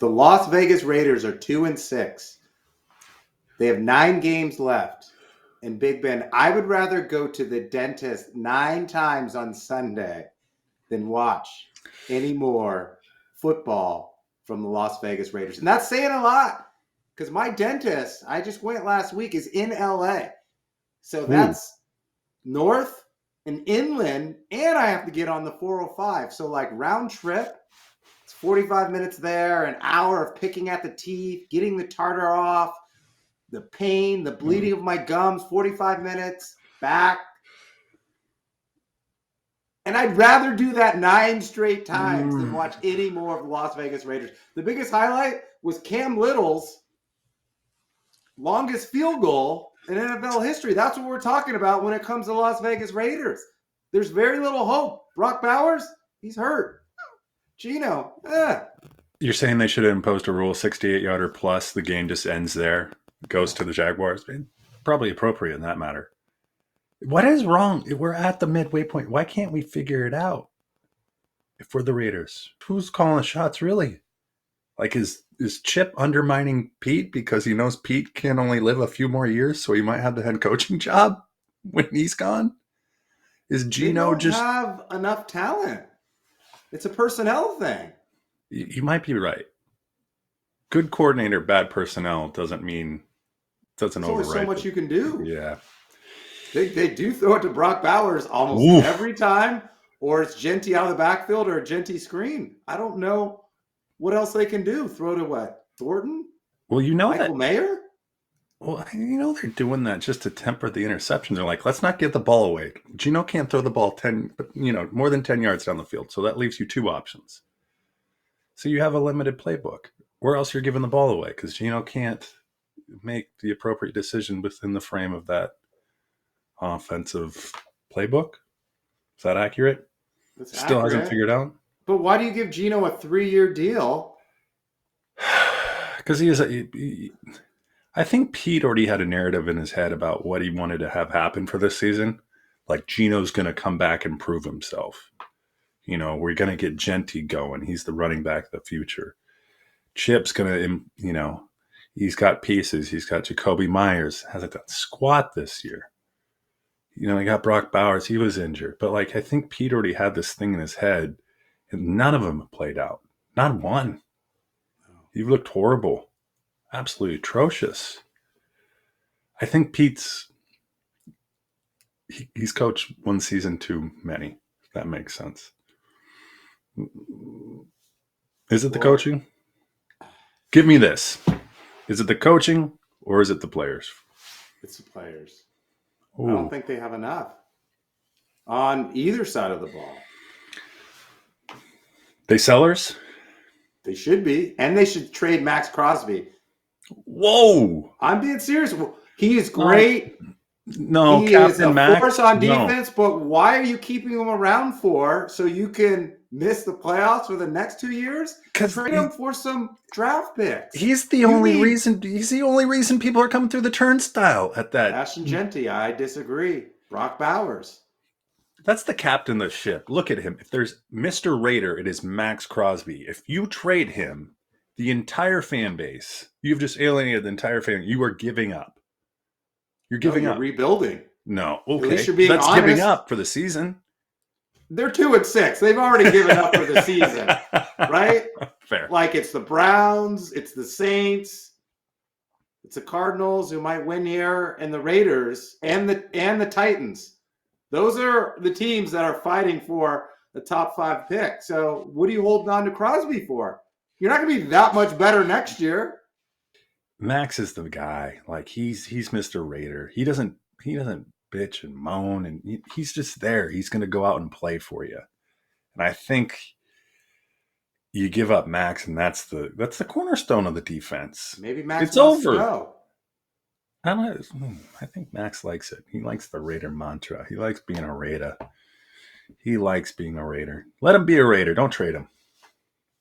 The Las Vegas Raiders are 2-6. They have 9 games left. And Big Ben, I would rather go to the dentist 9 times on Sunday than watch any more football from the Las Vegas Raiders. And that's saying a lot because my dentist, I just went last week, is in LA. So that's north and inland, and I have to get on the 405. So like round trip, it's 45 minutes there, an hour of picking at the teeth, getting the tartar off, the pain, the bleeding of my gums, 45 minutes, back. And I'd rather do that 9 straight times than watch any more of the Las Vegas Raiders. The biggest highlight was Cam Little's longest field goal in NFL history. That's what we're talking about when it comes to Las Vegas Raiders. There's very little hope. Brock Bowers, he's hurt. Gino, You're saying they should have imposed a rule 68-yarder plus, the game just ends there, goes to the Jaguars? Probably appropriate in that matter. What is wrong? We're at the midway point. Why can't we figure it out? If we're the Raiders, who's calling the shots, really? Like, is Chip undermining Pete because he knows Pete can only live a few more years, so he might have the head coaching job when he's gone? Is Gino just have enough talent? It's a personnel thing. You might be right. Good coordinator, bad personnel doesn't override. There's only so much you can do. Yeah. They do throw it to Brock Bowers almost every time, or it's Genty out of the backfield or a Genty screen. I don't know what else they can do. Throw to what? Thornton? Well, Michael Mayer? Well, they're doing that just to temper the interceptions. They're like, let's not give the ball away. Gino can't throw the ball more than 10 yards down the field. So that leaves you 2 options. So you have a limited playbook. Or else you're giving the ball away because Gino can't make the appropriate decision within the frame of that offensive playbook. Is that accurate? Still hasn't figured out. But why do you give Gino a 3-year deal? Because I think Pete already had a narrative in his head about what he wanted to have happen for this season. Like, Gino's going to come back and prove himself. We're going to get Genty going. He's the running back of the future. Chip's going to, he's got pieces. He's got Jacoby Myers. Hasn't done squat this year. He got Brock Bowers. He was injured. But, I think Pete already had this thing in his head, and none of them have played out. Not one. He looked horrible. Absolutely atrocious. I think Pete's he's coached one season too many. If that makes sense. Is it the coaching? Give me this. Is it the coaching or is it the players? It's the players. Ooh. I don't think they have enough on either side of the ball. They sellers? They should be. And they should trade Maxx Crosby. Whoa! I'm being serious. He is great. No, he Captain is a Maxx, force on defense, but why are you keeping him around for so you can miss the playoffs for the next 2 years? Trade him for some draft picks. He's the only reason people are coming through the turnstile at that. Ashton Genty, I disagree. Brock Bowers. That's the captain of the ship. Look at him. If there's Mr. Raider, it is Maxx Crosby. If you trade him, the entire fan base, you've just alienated the entire fan. You are giving up. You're giving up. Rebuilding. No. Okay. At least you're being honest. Giving up for the season. They're 2-6. They've already given up for the season. Right? Fair. Like, it's the Browns, it's the Saints, it's the Cardinals who might win here, and the Raiders and the Titans. Those are the teams that are fighting for the top 5 pick. So what are you holding on to Crosby for? You're not going to be that much better next year. Maxx is the guy. Like, he's Mr. Raider. He doesn't bitch and moan, and he's just there. He's going to go out and play for you. And I think you give up Maxx, and that's the cornerstone of the defense. Maybe Maxx it's over. Go. I think Maxx likes it. He likes the Raider mantra. He likes being a Raider. He likes being a Raider. Let him be a Raider. Don't trade him.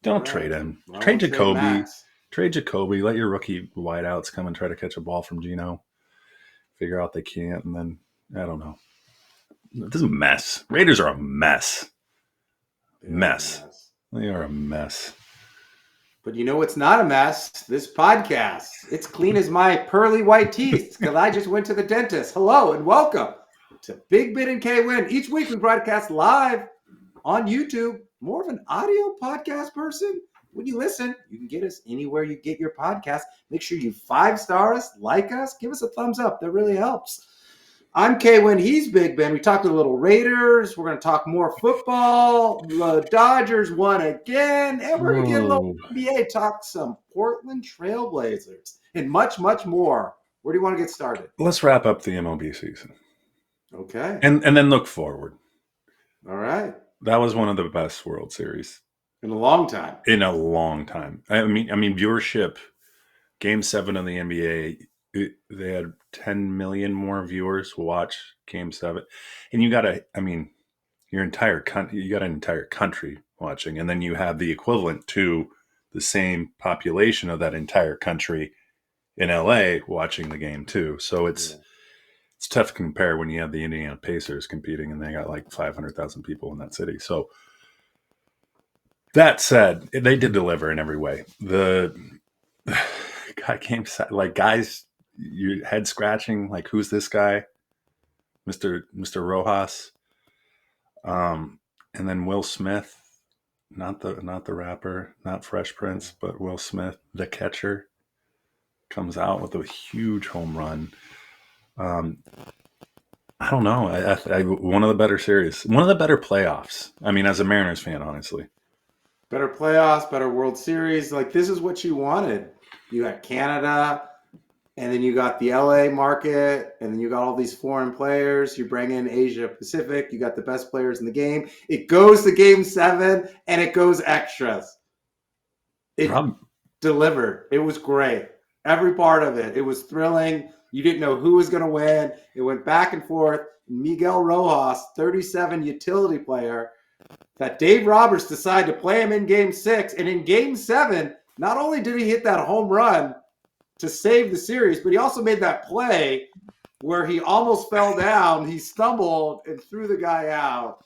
Don't trade him. Trade Jacoby. Trade Jacoby. Let your rookie wideouts come and try to catch a ball from Gino. Figure out they can't, and then, I don't know. This is a mess. Raiders are a mess. Mess. They are a mess. But you know what's not a mess? This podcast. It's clean as my pearly white teeth because I just went to the dentist. Hello and welcome to Big Ben and K-Win. Each week we broadcast live on YouTube. More of an audio podcast person. When you listen, you can get us anywhere you get your podcast. Make sure you 5-star us, like us, give us a thumbs up. That really helps. I'm K-Win. He's Big Ben. We talked a little Raiders. We're going to talk more football. The Dodgers won again. And we're going to get a little NBA, talk some Portland Trailblazers, and much, much more. Where do you want to get started? Let's wrap up the MLB season. Okay. And then look forward. All right. That was one of the best World Series. In a long time. In a long time. I mean, viewership, Game 7 of the NBA, they had 10 million more viewers watch Game 7. And you got your entire country, you got an entire country watching. And then you have the equivalent to the same population of that entire country in LA watching the game too. So it's tough to compare when you have the Indiana Pacers competing and they got like 500,000 people in that city. So that said, they did deliver in every way. The guys, your head scratching, like, who's this guy? Mr. Rojas. And then Will Smith, not the rapper, not Fresh Prince, but Will Smith, the catcher, comes out with a huge home run. I don't know. I one of the better series, one of the better playoffs. I mean, as a Mariners fan, honestly. Better playoffs, better World Series. Like, this is what you wanted. You got Canada, and then you got the LA market, and then you got all these foreign players. You bring in Asia Pacific. You got the best players in the game. It goes to Game 7, and it goes extras. It delivered. It was great. Every part of it. It was thrilling. You didn't know who was going to win. It went back and forth. Miguel Rojas, 37 utility player, that Dave Roberts decided to play him in Game 6. And in Game 7, not only did he hit that home run to save the series, but he also made that play where he almost fell down. He stumbled and threw the guy out.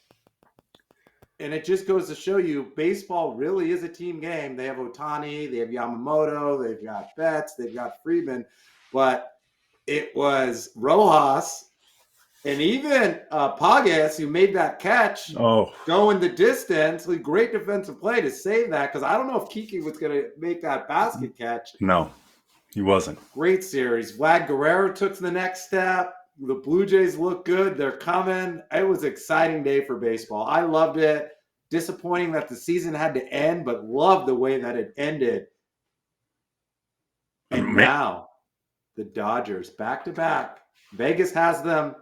And it just goes to show you, baseball really is a team game. They have Ohtani, they have Yamamoto, they've got Betts, they've got Freeman. But it was Rojas and even Pagas who made that catch going the distance. A great defensive play to save that, because I don't know if Kiki was going to make that basket catch. No, he wasn't. Great series. Vlad Guerrero took to the next step. The Blue Jays look good. They're coming. It was an exciting day for baseball. I loved it. Disappointing that the season had to end, but loved the way that it ended. And now the Dodgers back-to-back. Vegas has them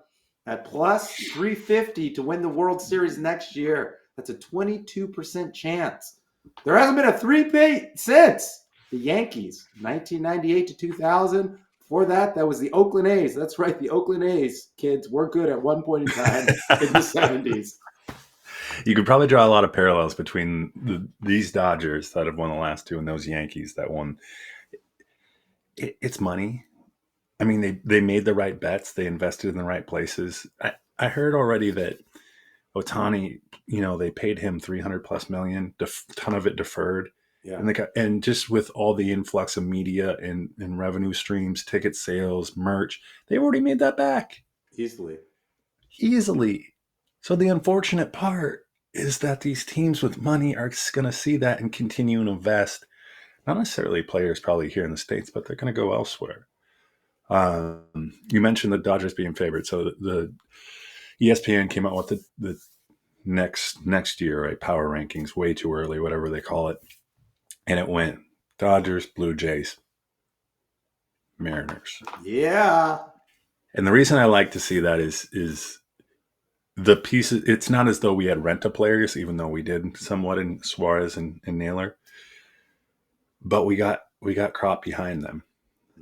at plus 350 to win the World Series next year. That's a 22% chance. There hasn't been a three-peat since the Yankees, 1998 to 2000. Before that, that was the Oakland A's. That's right, the Oakland A's, kids, were good at one point in time in the 70s. You could probably draw a lot of parallels between these Dodgers that have won the last two and those Yankees that won. It's money. I mean, they made the right bets. They invested in the right places. I heard already that Ohtani, they paid him $300+ million, ton of it deferred. Yeah. And just with all the influx of media and revenue streams, ticket sales, merch, they've already made that back. Easily. So the unfortunate part is that these teams with money are going to see that and continue to invest. Not necessarily players probably here in the States, but they're going to go elsewhere. You mentioned the Dodgers being favored. So the ESPN came out with the next year, right? Power rankings, way too early, whatever they call it. And it went Dodgers, Blue Jays, Mariners. Yeah. And the reason I like to see that is the pieces. It's not as though we had rent-a-players, even though we did somewhat in Suarez and Naylor. But we got crop behind them.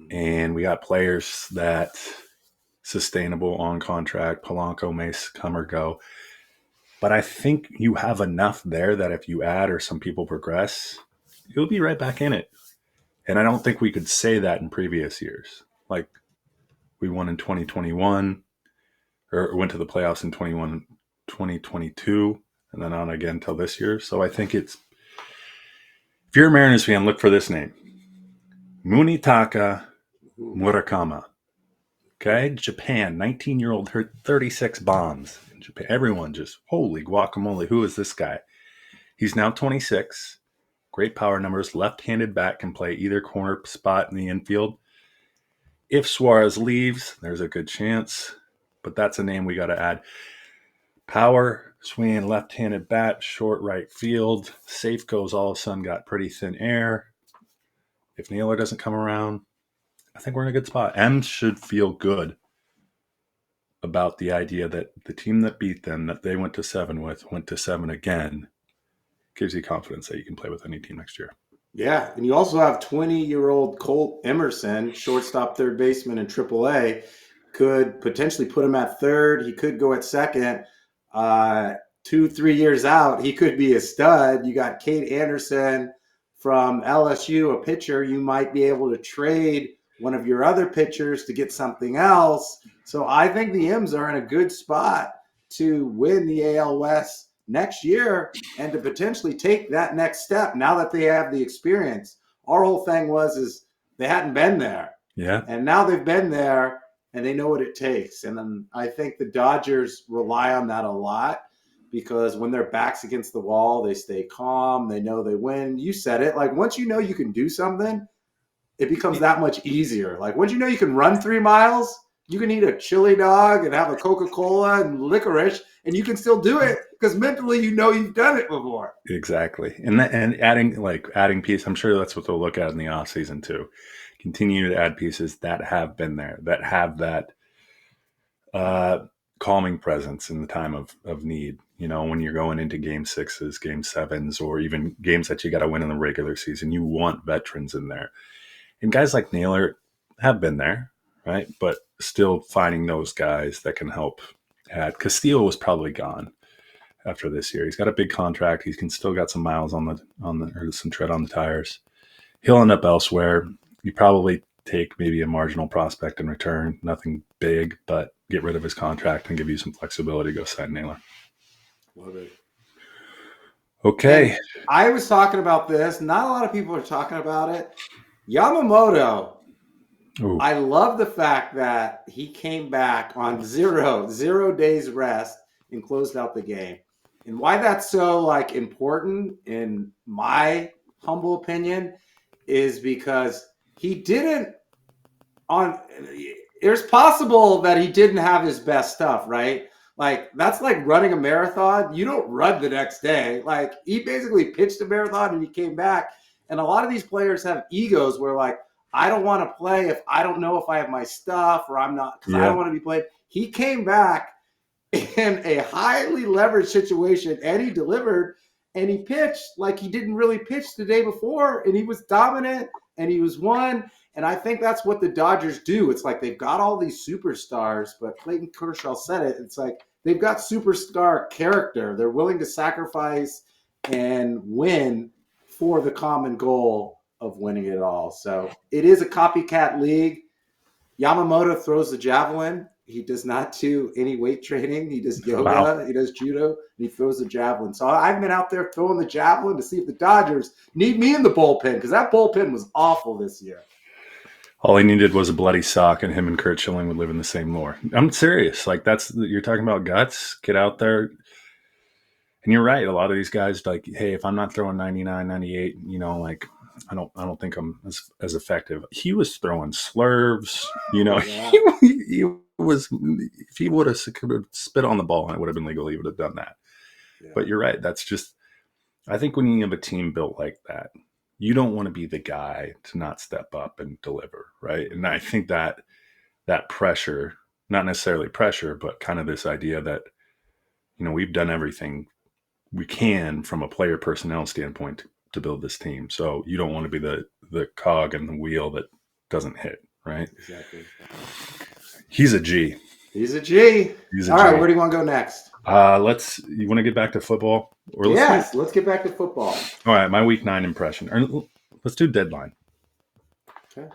And we got players that sustainable on contract. Polanco may come or go. But I think you have enough there that if you add or some people progress, you'll be right back in it. And I don't think we could say that in previous years. Like, we won in 2021 or went to the playoffs in 2022 and then on again till this year. So I think it's If you're a Mariners fan, look for this name. Munetaka Murakami. Okay, Japan, 19-year-old, hurt 36 bombs in Japan. Everyone just, holy guacamole, who is this guy? He's now 26. Great power numbers. Left-handed bat, can play either corner spot in the infield. If Suarez leaves, there's a good chance, but that's a name we got to add. Power, swinging left-handed bat, short right field. Safeco's all of a sudden got pretty thin air. If Naylor doesn't come around, I think we're in a good spot. M should feel good about the idea that the team that beat them, that they went to 7 with, went to 7 again. Gives you confidence that you can play with any team next year. Yeah, and you also have 20-year-old Colt Emerson, shortstop, third baseman in AAA, could potentially put him at third. He could go at second. 2-3 years out, he could be a stud. You got Kate Anderson from LSU, a pitcher. You might be able to trade one of your other pitchers to get something else. So I think the M's are in a good spot to win the AL West next year and to potentially take that next step now that they have the experience. Our whole thing is they hadn't been there. Yeah. And now they've been there and they know what it takes. And then I think the Dodgers rely on that a lot because when their back's against the wall, they stay calm. They know they win. You said it. Like, once you know you can do something, it becomes that much easier. Like, once you know you can run 3 miles, you can eat a chili dog and have a Coca-Cola and licorice, and you can still do it because mentally you know you've done it before. Exactly. And adding pieces, I'm sure that's what they'll look at in the offseason too. Continue to add pieces that have been there, that have that calming presence in the time of need. You know, when you're going into game 6s, game 7s, or even games that you got to win in the regular season, you want veterans in there. And guys like Naylor have been there, right? But still finding those guys that can help add. Castillo was probably gone after this year. He's got a big contract. He can still got some miles on the or some tread on the tires. He'll end up elsewhere. You probably take maybe a marginal prospect in return, nothing big, but get rid of his contract and give you some flexibility to go sign Naylor. Love it. Okay. And I was talking about this. Not a lot of people are talking about it. Yamamoto. Ooh. I love the fact that he came back on 0 days rest and closed out the game. And why that's so important, in my humble opinion, is because he didn't it's possible that he didn't have his best stuff, right? Like, that's like running a marathon. You don't run the next day. Like, he basically pitched a marathon and he came back. And a lot of these players have egos where, like, I don't want to play if I don't know if I have my stuff, or I'm not, because I don't want to be played. He came back in a highly leveraged situation and he delivered, and he pitched like he didn't really pitch the day before, and he was dominant and he was one. And I think that's what the Dodgers do. It's like they've got all these superstars, but Clayton Kershaw said it. It's like they've got superstar character. They're willing to sacrifice and win for the common goal of winning it all. So it is a copycat league. Yamamoto throws the javelin. He does not do any weight training. He does yoga. Wow. He does judo. And he throws the javelin. So I've been out there throwing the javelin to see if the Dodgers need me in the bullpen, because that bullpen was awful this year. All he needed was a bloody sock, and him and Kurt Schilling would live in the same lore. I'm serious. Like, you're talking about guts. Get out there. And you're right. A lot of these guys, like, hey, if I'm not throwing 99, 98, like, I don't think I'm as effective. He was throwing slurves. Yeah. he was. If he would have spit on the ball and it would have been legal, he would have done that. Yeah. But you're right. That's just. I think when you have a team built like that, you don't want to be the guy to not step up and deliver, right? And I think that pressure, not necessarily pressure, but kind of this idea that, we've done everything we can from a player personnel standpoint to build this team. So you don't want to be the cog in the wheel that doesn't hit, right? Exactly. He's a G. He's a G. All right, where do you want to go next? You want to get back to football? Let's get back to football. All right, my week 9 impression. Or let's do deadline. Okay.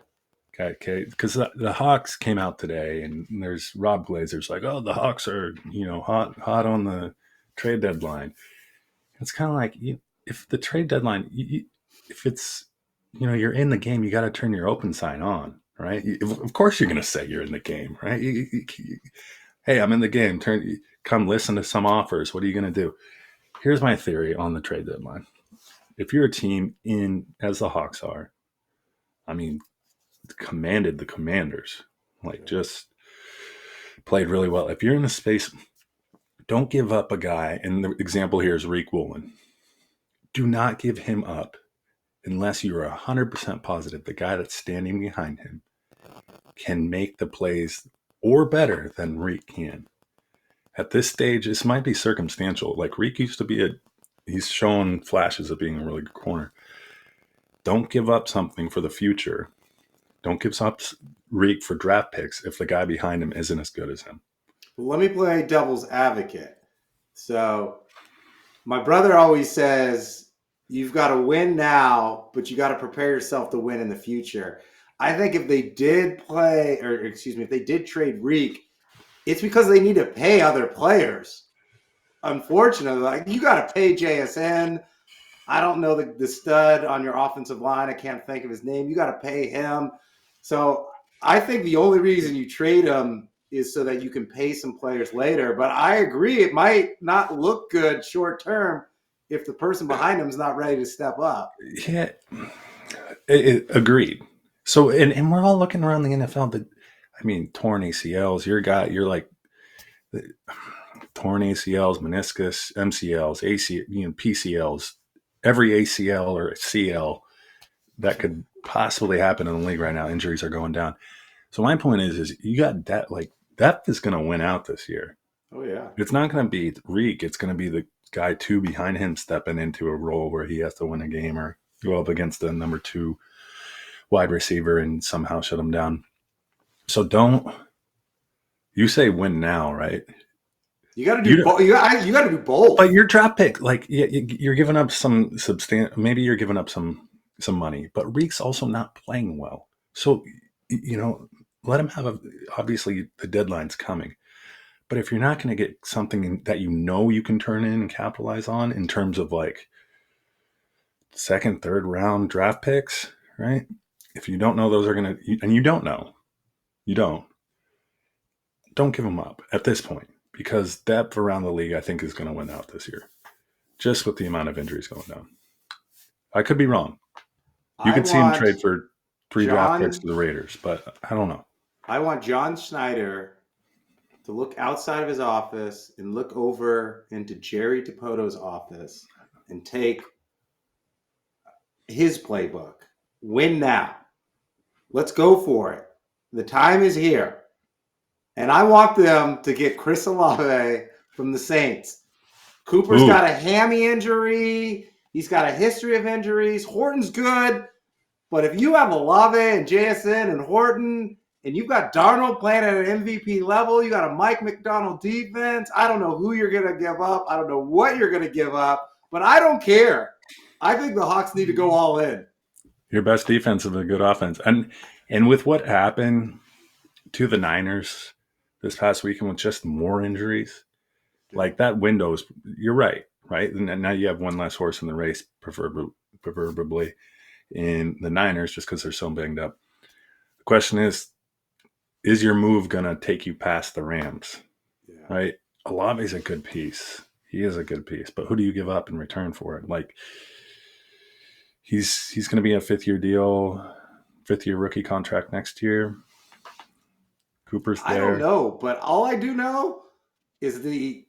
Because the Hawks came out today, and there's Rob Glazer's like, oh, the Hawks are, hot on the trade deadline. It's kind of like, if the trade deadline, if it's, you're in the game, you got to turn your open sign on, right? Of course, you're going to say you're in the game, right? Hey, I'm in the game. Come listen to some offers. What are you going to do? Here's my theory on the trade deadline. If you're a team as the Hawks are, I mean, commanded the Commanders, just played really well. If you're in a space, don't give up a guy. And the example here is Reek Woolen. Do not give him up unless you're 100% positive the guy that's standing behind him can make the plays or better than Reek can. At this stage, this might be circumstantial. Like Reek used to be he's shown flashes of being a really good corner. Don't give up something for the future. Don't give up Reek for draft picks if the guy behind him isn't as good as him. Let me play devil's advocate. So my brother always says, you've got to win now, but you got to prepare yourself to win in the future. I think if they did if they did trade Reek, it's because they need to pay other players. Unfortunately, you got to pay JSN. I don't know the stud on your offensive line. I can't think of his name. You got to pay him. So I think the only reason you trade him is so that you can pay some players later. But I agree, it might not look good short term if the person behind him is not ready to step up. Yeah, agreed. So, and we're all looking around the NFL, but I mean, torn ACLs, you're like torn ACLs, meniscus, MCLs, PCLs, every ACL or CL that could possibly happen in the league right now. Injuries are going down. So my point is you got that, depth is going to win out this year. Oh yeah. It's not going to be Reek. It's going to be the guy two behind him stepping into a role where he has to win a game or go up against the number 2 wide receiver and somehow shut him down. So you say win now, right? You got to do both. You got to do both. But your draft pick, you're giving up some maybe you're giving up some money, but Reek's also not playing well. So, let him have obviously the deadline's coming. But if you're not going to get something that you can turn in and capitalize on in terms of second, third round draft picks, right? If you don't know those are going to, and you don't give them up at this point because depth around the league, I think, is going to win out this year just with the amount of injuries going down. I could be wrong. You could see him trade for 3 draft picks to the Raiders, but I don't know. I want John Schneider to look outside of his office and look over into Jerry Dipoto's office and take his playbook. Win now. Let's go for it. The time is here. And I want them to get Chris Olave from the Saints. Cooper's got a hammy injury. He's got a history of injuries. Horton's good. But if you have Olave and JSN and Horton, and you've got Darnold playing at an MVP level, you got a Mike McDonald defense, I don't know who you're going to give up. I don't know what you're going to give up. But I don't care. I think the Hawks need to go all in. Your best defense of a good offense. And with what happened to the Niners this past weekend with just more injuries, that window you're right? And now you have one less horse in the race, preferably in the Niners, just because they're so banged up. The question is your move going to take you past the Rams? Yeah. Right? Olave's a good piece. He is a good piece. But who do you give up in return for it? He's going to be a 5th-year deal, 5th-year rookie contract next year. Cooper's there. I don't know, but all I do know is the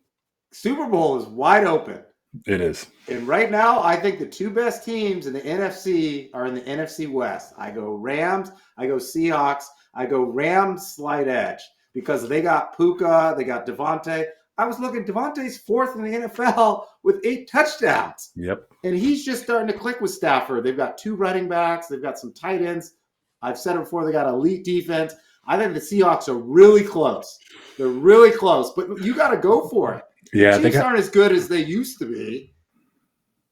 Super Bowl is wide open. It is. And right now, I think the 2 best teams in the NFC are in the NFC West. I go Rams, I go Seahawks, I go Rams slight edge because they got Puka, they got Devontae. I was looking, Devontae's 4th in the NFL with 8 touchdowns. Yep. And he's just starting to click with Stafford. They've got 2 running backs. They've got some tight ends. I've said it before, they got elite defense. I think the Seahawks are really close. They're really close, but you got to go for it. Yeah, the Chiefs aren't as good as they used to be.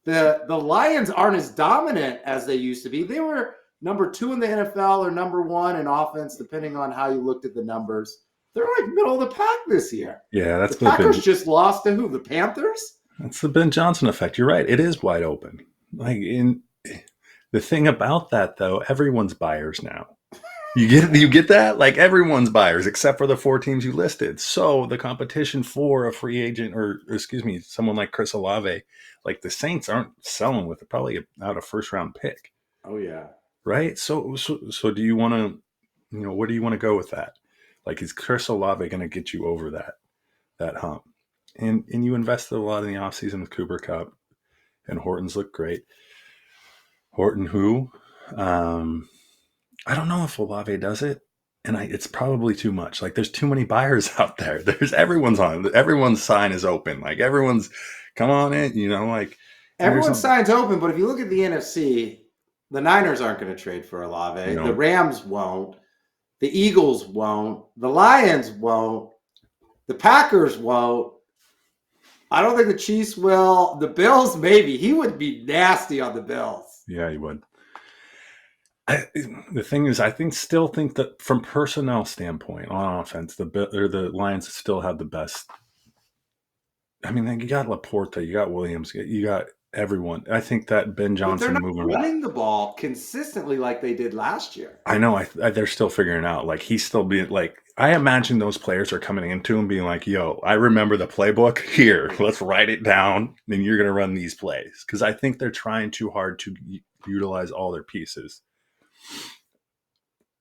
The Lions aren't as dominant as they used to be. They were number 2 in the NFL or number 1 in offense, depending on how you looked at the numbers. They're middle of the pack this year. Yeah, that's the Packers just lost to who? The Panthers? That's the Ben Johnson effect. You're right. It is wide open. The thing about that, though, everyone's buyers now. You get that? Like everyone's buyers except for the 4 teams you listed. So the competition for a free agent or excuse me, someone like Chris Olave, like the Saints aren't selling with probably out a first round pick. Oh yeah. Right? So do you want to where do you want to go with that? Like is Chris Olave going to get you over that hump? And you invested a lot in the offseason with Cooper Cup and Horton's looked great. Horton who? I don't know if Olave does it, and it's probably too much. Like, there's too many buyers out there. Everyone's sign is open. Like, everyone's come on in. Like Everyone's sign's open. But if you look at the NFC, the Niners aren't going to trade for Olave. No. The Rams won't. The Eagles won't. The Lions won't. The Packers won't. I don't think the Chiefs will. The Bills, maybe. He would be nasty on the Bills. Yeah, he would. The thing is, I still think that from personnel standpoint on offense, the Lions still have the best. I mean, you got Laporta, you got Williams, you got everyone. I think that Ben Johnson but they're not running the ball consistently like they did last year. I know. They're still figuring out. Like he's still being like. I imagine those players are coming into him being like, "Yo, I remember the playbook. Here, let's write it down, and you're going to run these plays." Because I think they're trying too hard to utilize all their pieces.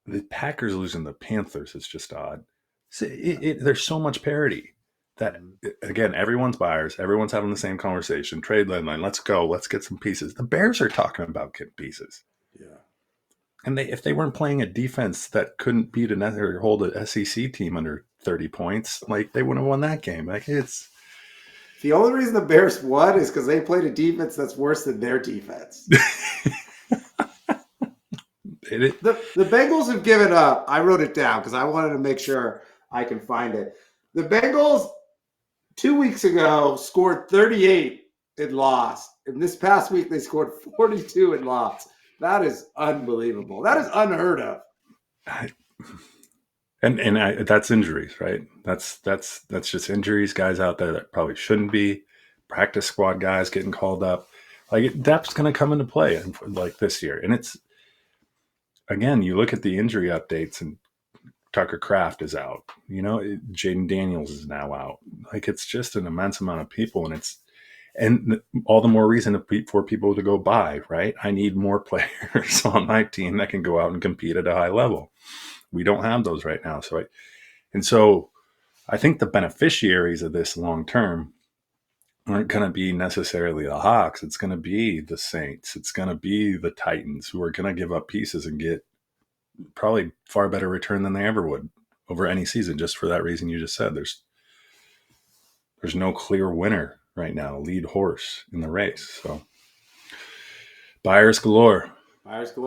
The Packers losing the Panthers is just odd. There's so much parity that, again, everyone's buyers. Everyone's having the same conversation. Trade deadline. Let's go. Let's get some pieces. The Bears are talking about getting pieces. Yeah. And if they weren't playing a defense that couldn't beat or hold an SEC team under 30 points, like they wouldn't have won that game. Like it's the only reason the Bears won is because they played a defense that's worse than their defense. The Bengals have given up. I wrote it down because I wanted to make sure I can find it. The Bengals 2 weeks ago scored 38 and lost. And this past week they scored 42 and lost. That is unbelievable. That is unheard of. And that's injuries, right? That's just injuries. Guys out there that probably shouldn't be. Practice squad guys getting called up. Like depth's going to come into play like this year. And it's again, you look at the injury updates and Tucker Kraft is out. Jaden Daniels is now out. Like it's just an immense amount of people, and all the more reason for people to go buy, right? I need more players on my team that can go out and compete at a high level. We don't have those right now. So I think the beneficiaries of this long term aren't going to be necessarily the Hawks. It's going to be the Saints. It's going to be the Titans who are going to give up pieces and get probably far better return than they ever would over any season. Just for that reason you just said, there's no clear winner right now, lead horse in the race. So buyers galore.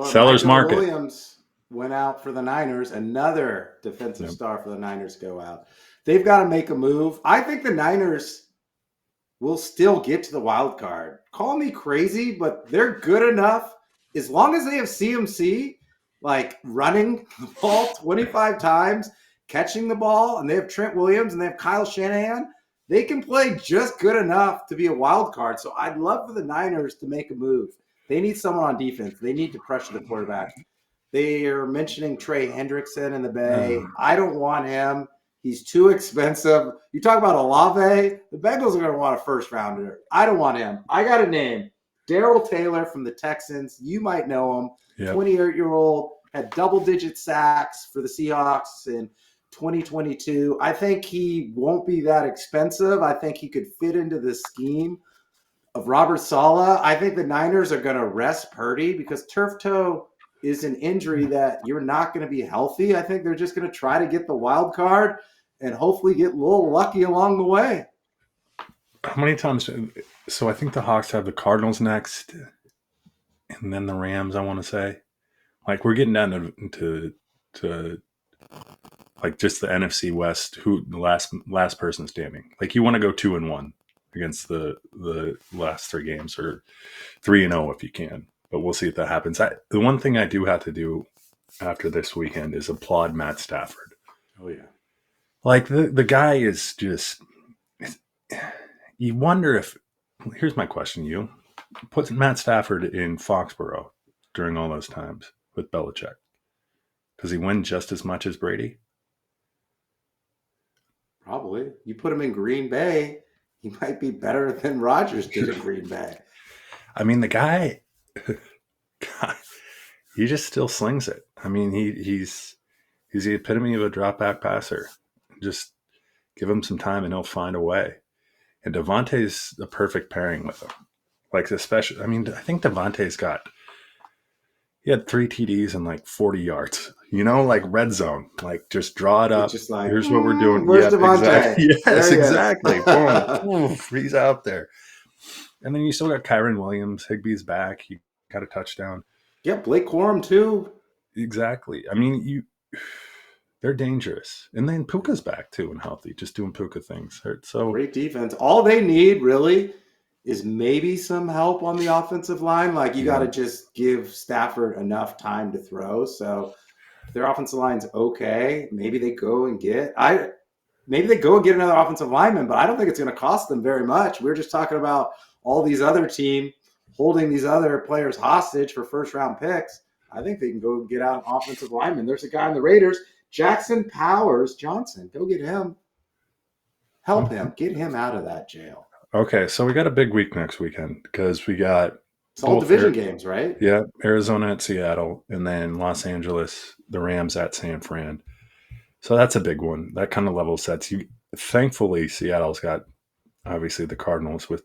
Sellers market. Williams went out for the Niners. Another defensive star for the Niners go out. They've got to make a move. I think the Niners will still get to the wild card. Call me crazy, but they're good enough. As long as they have CMC, like running the ball 25 times, catching the ball, and they have Trent Williams and they have Kyle Shanahan, they can play just good enough to be a wild card. So I'd love for the Niners to make a move. They need someone on defense. They need to pressure the quarterback. They are mentioning Trey Hendrickson in the Bay. I don't want him. He's too expensive. You talk about Olave, the Bengals are going to want a first rounder. I don't want him. I got a name. Darrell Taylor from the Texans. You might know him. Yep. 28-year-old, had double-digit sacks for the Seahawks in 2022. I think he won't be that expensive. I think he could fit into the scheme of Robert Saleh. I think the Niners are going to rest Purdy because turf toe is an injury that you're not going to be healthy. I think they're just going to try to get the wild card and hopefully get a little lucky along the way. How many times? So I think the Hawks have the Cardinals next and then the Rams, I want to say. Like we're getting down to like just the NFC West, who the last person standing. Like you want to go 2-1 against the last 3 games or 3-0 if you can. But we'll see if that happens. The one thing I do have to do after this weekend is applaud Matt Stafford. Oh yeah. Like the guy is just you wonder if here's my question, you put Matt Stafford in Foxborough during all those times with Belichick? Does he win just as much as Brady? Probably. You put him in Green Bay, he might be better than Rodgers did in Green Bay. I mean, the guy, he just still slings it. I mean, he's the epitome of a drop back passer. Just give him some time and he'll find a way. And Devontae's the perfect pairing with him. Like, especially, I mean, I think he had 3 TDs and like 40 yards, like red zone, like just draw it up. Just like, here's what we're doing. Where's Devontae? Exactly. Yes, exactly. Boom. Oof, he's out there. And then you still got Kyron Williams. Higbee's back. He got a touchdown. Yeah, Blake Corum too. Exactly. I mean, they're dangerous. And then Puka's back too and healthy, just doing Puka things. So great defense. All they need really is maybe some help on the offensive line. Like you got to just give Stafford enough time to throw. So if their offensive line's okay, maybe they go and get another offensive lineman, but I don't think it's going to cost them very much. We're just talking about all these other teams holding these other players hostage for first-round picks. I think they can go get out an offensive lineman. There's a guy in the Raiders, Jackson Powers Johnson. Go get him. Help him. Get him out of that jail. Okay, so we got a big week next weekend because we got it's all division games, right? Yeah, Arizona at Seattle, and then Los Angeles, the Rams at San Fran. So that's a big one. That kind of level sets you. Thankfully, Seattle's got obviously the Cardinals with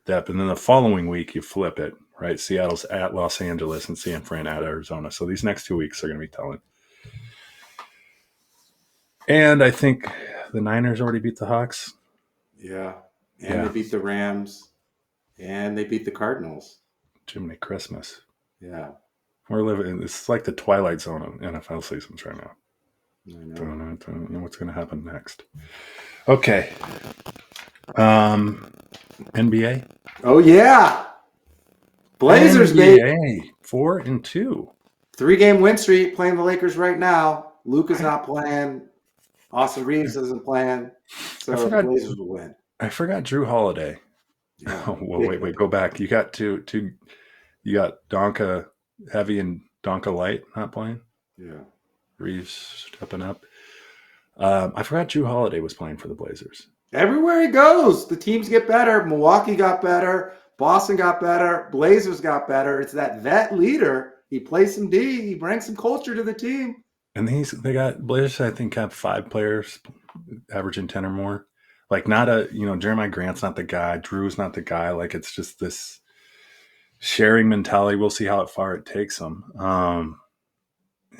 depth, and then the following week you flip it, right? Seattle's at Los Angeles and San Fran at Arizona. So these next 2 weeks are going to be telling. And I think the Niners already beat the Hawks. Yeah. And they beat the Rams. And they beat the Cardinals. Jiminy Christmas. Yeah. We're living, it's like the twilight zone of NFL seasons right now. I know. Don't know what's going to happen next. Okay. NBA. Oh, yeah. Blazers, NBA, 4-2. 3-game win streak, playing the Lakers right now. Luka's not playing. Austin Reeves isn't playing. So the Blazers will win. I forgot Drew Holiday. Yeah. Oh, well, wait, go back. You got you got Donka Heavy and Donka Light not playing. Yeah. Reeves stepping up. I forgot Drew Holiday was playing for the Blazers. Everywhere he goes, the teams get better. Milwaukee got better. Boston got better. Blazers got better. It's that vet leader. He plays some D. He brings some culture to the team. And they got Blazers, I think, have 5 players averaging 10 or more. Like not Jeremiah Grant's not the guy. Drew's not the guy. Like it's just this sharing mentality. We'll see how far it takes them.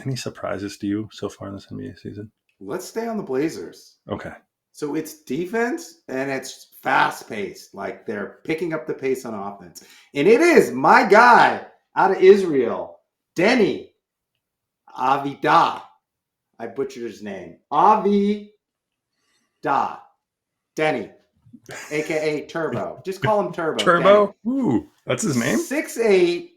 Any surprises to you so far in this NBA season? Let's stay on the Blazers. Okay. So it's defense and it's fast-paced. Like they're picking up the pace on offense. And it is my guy out of Israel, Deni, Avdija. I butchered his name. Avdija. Deni, a.k.a. Turbo. Just call him Turbo. Turbo? Deni. Ooh, that's his name? 6'8",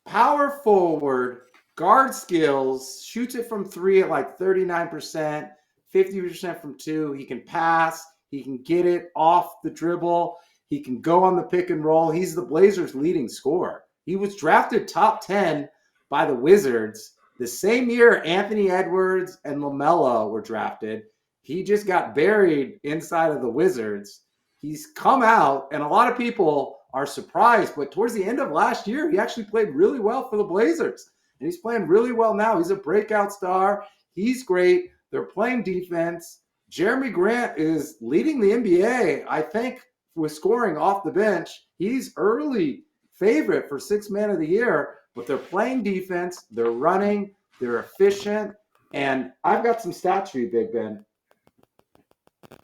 power forward, guard skills, shoots it from 3 at like 39%, 50% from 2. He can pass. He can get it off the dribble. He can go on the pick and roll. He's the Blazers' leading scorer. He was drafted top 10 by the Wizards the same year Anthony Edwards and LaMelo were drafted. He just got buried inside of the Wizards. He's come out, and a lot of people are surprised, but towards the end of last year, he actually played really well for the Blazers. And he's playing really well now. He's a breakout star. He's great. They're playing defense. Jeremy Grant is leading the NBA, I think, with scoring off the bench. He's early favorite for 6th man of the year, but they're playing defense. They're running. They're efficient. And I've got some stats for you, Big Ben.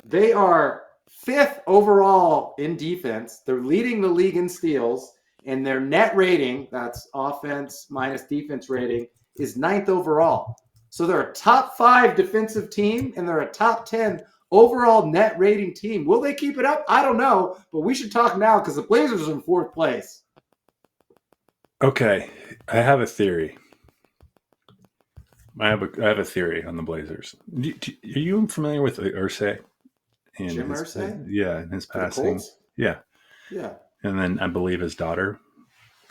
They are 5th overall in defense. They're leading the league in steals, and their net rating, that's offense minus defense rating, is 9th overall. So they're a top 5 defensive team, and they're a top 10 overall net rating team. Will they keep it up? I don't know, but we should talk now because the Blazers are in 4th place. Okay, I have a theory. I have a theory on the Blazers. Are you familiar with Irsay? Jim Irsay? Yeah, in his passing. Yeah. And then I believe his daughter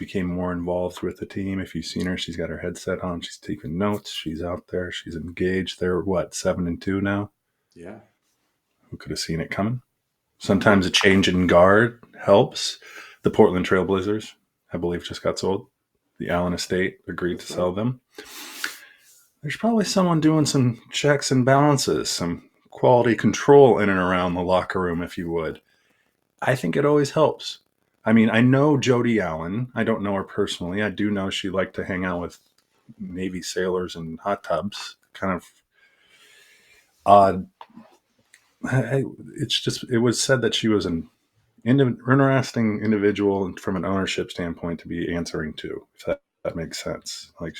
became more involved with the team. If you've seen her, she's got her headset on. She's taking notes. She's out there. She's engaged. They're 7-2 now. Yeah. Who could have seen it coming? Sometimes a change in guard helps. The Portland Trailblazers, I believe, just got sold. The Allen estate agreed to sell them. There's probably someone doing some checks and balances, some quality control in and around the locker room, if you would. I think it always helps. I mean, I know Jody Allen. I don't know her personally. I do know she liked to hang out with Navy sailors and hot tubs. Kind of odd. It was said that she was an interesting individual from an ownership standpoint to be answering to, if that makes sense. Like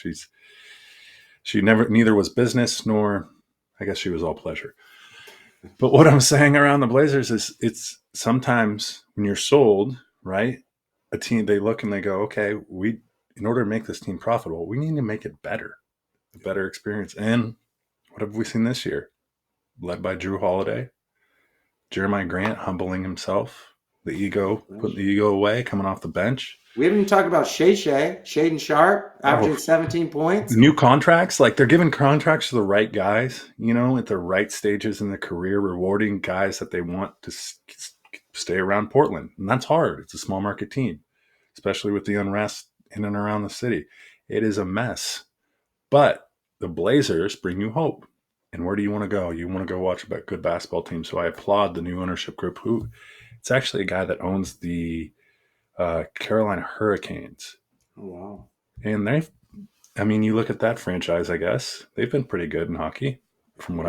neither was business nor, I guess she was all pleasure. But what I'm saying around the Blazers is it's sometimes when you're sold, right? A team, they look and they go, okay, in order to make this team profitable, we need to make it better, a better experience. And what have we seen this year? Led by Drew Holiday, Jeremiah Grant humbling himself, putting the ego away, coming off the bench. We haven't even talked about Shaden Sharp, averaging 17 points. New contracts, like they're giving contracts to the right guys, at the right stages in their career, rewarding guys that they want to stay around Portland. And that's hard. It's a small market team, especially with the unrest in and around the city. It is a mess. But the Blazers bring you hope. And where do you want to go? You want to go watch a good basketball team. So I applaud the new ownership group, who it's actually a guy that owns the Carolina Hurricanes. Oh, wow. And you look at that franchise, I guess they've been pretty good in hockey from what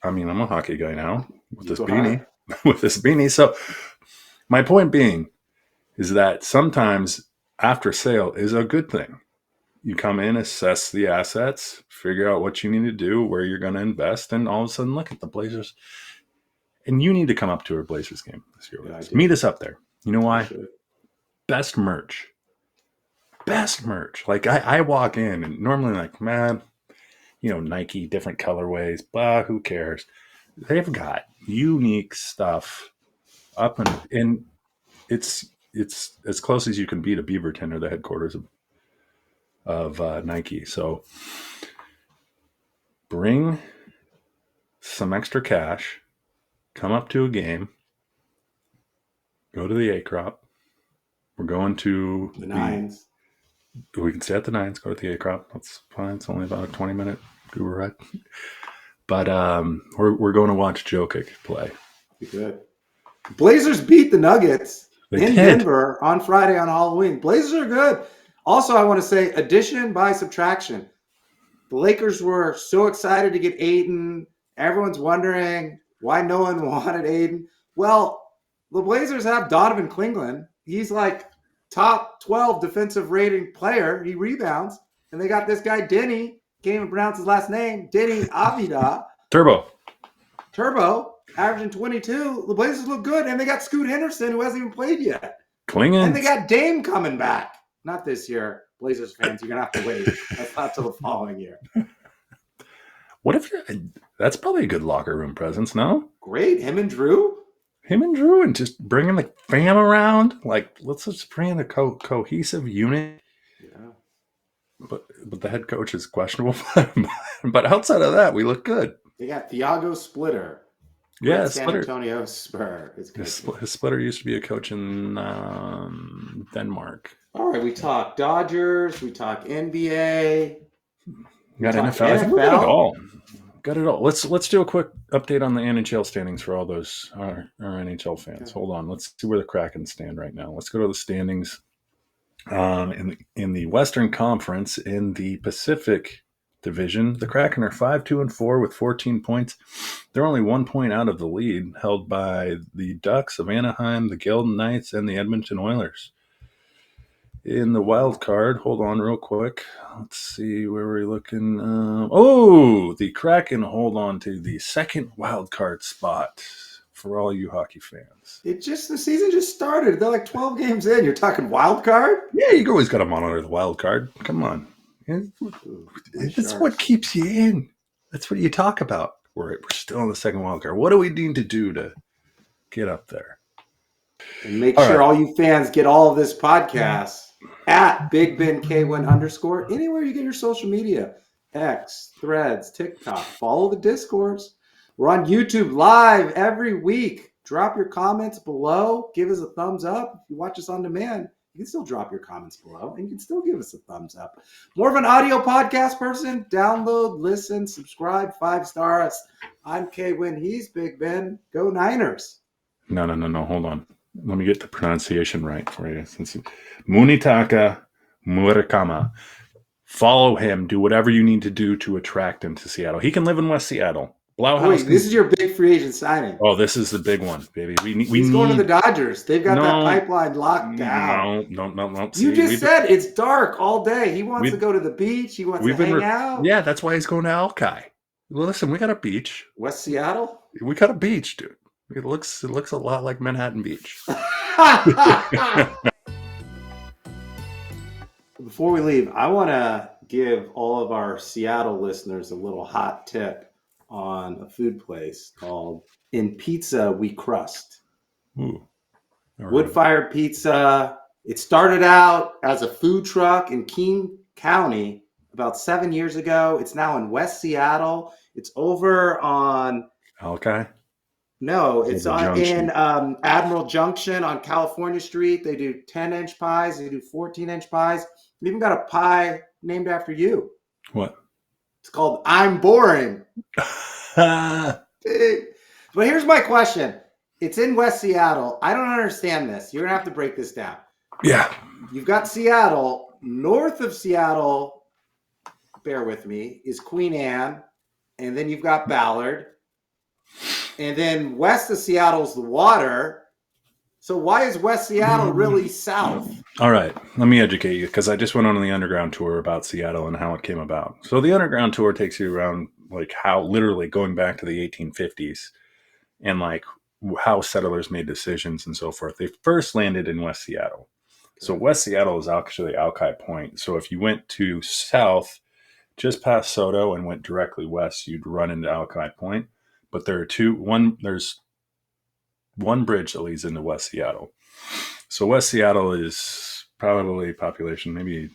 I'm a hockey guy now with this beanie. So my point being is that sometimes after sale is a good thing. You come in, assess the assets, figure out what you need to do, where you're going to invest, and all of a sudden look at the Blazers. And you need to come up to a Blazers game this year. Yeah, meet us up there. You know why? Best merch. Like I walk in and normally like, man, Nike, different colorways, who cares? They've got unique stuff up and it's as close as you can be to Beaverton, or the headquarters of Nike. So bring some extra cash, come up to a game, go to the A-Crop. We're going to the Nines. We can stay at the Nines, go to the A-Crop. That's fine. It's only about a 20-minute Uber ride. But we're going to watch Jokic play. Be good. Blazers beat the Nuggets in Denver on Friday on Halloween. Blazers are good. Also, I want to say addition by subtraction. The Lakers were so excited to get Aiden. Everyone's wondering why no one wanted Aiden. Well, the Blazers have Donovan Cleveland. He's like top 12 defensive rating player. He rebounds. And they got this guy, Deni. Can't even pronounce his last name. Deni Avdija. Turbo, averaging 22. The Blazers look good. And they got Scoot Henderson, who hasn't even played yet. And they got Dame coming back. Not this year. Blazers fans, you're going to have to wait. That's not till the following year. That's probably a good locker room presence, no? Great. Him and Drew, and just bringing the fam around. Like, let's just bring in a cohesive unit. Yeah. But the head coach is questionable. But outside of that, we look good. They got Thiago Splitter. Yeah, San Antonio Spur. His Splitter used to be a coach in Denmark. All right, we talk Dodgers. We talk NBA. Got NFL. I think we got it all. Let's do a quick update on the NHL standings for all those our NHL fans. Okay. Hold on. Let's see where the Kraken stand right now. Let's go to the standings. In the Western Conference, in the Pacific Division, the Kraken are 5-2-4 with 14 points. They're only 1 point out of the lead, held by the Ducks of Anaheim, the Golden Knights, and the Edmonton Oilers. In the wild card, hold on real quick. Let's see where we're looking. The Kraken hold on to the second wild card spot for all you hockey fans. The season just started. They're like 12 games in. You're talking wild card? Yeah, you always got to monitor the wild card. Come on. That's what keeps you in. That's what you talk about. We're still in the second wild card. What do we need to do to get up there? And make sure all you fans get all of this podcast at Big Ben K1 _ anywhere you get your social media. X, Threads, TikTok. Follow the Discourse. We're on YouTube live every week. Drop your comments below. Give us a thumbs up. If you watch us on demand, you can still drop your comments below and you can still give us a thumbs up. More of an audio podcast person? Download, listen, subscribe, 5-star us. I'm K-Win. He's Big Ben. Go Niners. No. Hold on. Let me get the pronunciation right for you. Since Munetaka Murakami. Follow him. Do whatever you need to do to attract him to Seattle. He can live in West Seattle. Wait, this is your big free agent signing. Oh, this is the big one, baby. He's going to the Dodgers. They've got that pipeline locked down. No. You just said it's dark all day. He wants to go to the beach. He wants to hang out. Yeah, that's why he's going to Alki. Well, listen, we got a beach. West Seattle? We got a beach, dude. It looks a lot like Manhattan Beach. Before we leave, I want to give all of our Seattle listeners a little hot tip on a food place called In Pizza We Crust. Ooh. Wood-fired pizza. It started out as a food truck in King County about 7 years ago. It's now in West Seattle. It's over on Alki? No, it's in Admiral Junction on California Street. They do 10-inch pies. They do 14-inch pies. They even got a pie named after you. What? It's called I'm Boring. But here's my question. It's in West Seattle. I don't understand this. You're going to have to break this down. Yeah. You've got Seattle. North of Seattle, bear with me, is Queen Anne. And then you've got Ballard. And then west of Seattle's the water. So why is West Seattle really south? All right. Let me educate you because I just went on the underground tour about Seattle and how it came about. So the underground tour takes you around like how literally going back to the 1850s and like how settlers made decisions and so forth. They first landed in West Seattle. So West Seattle is actually Alki Point. So if you went to south just past Soto and went directly west, you'd run into Alki Point. But there's one bridge that leads into West Seattle. So West Seattle is probably population maybe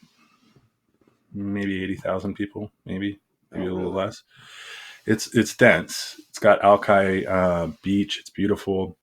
80,000 people, maybe a little less. It's dense. It's got Alki Beach. It's beautiful.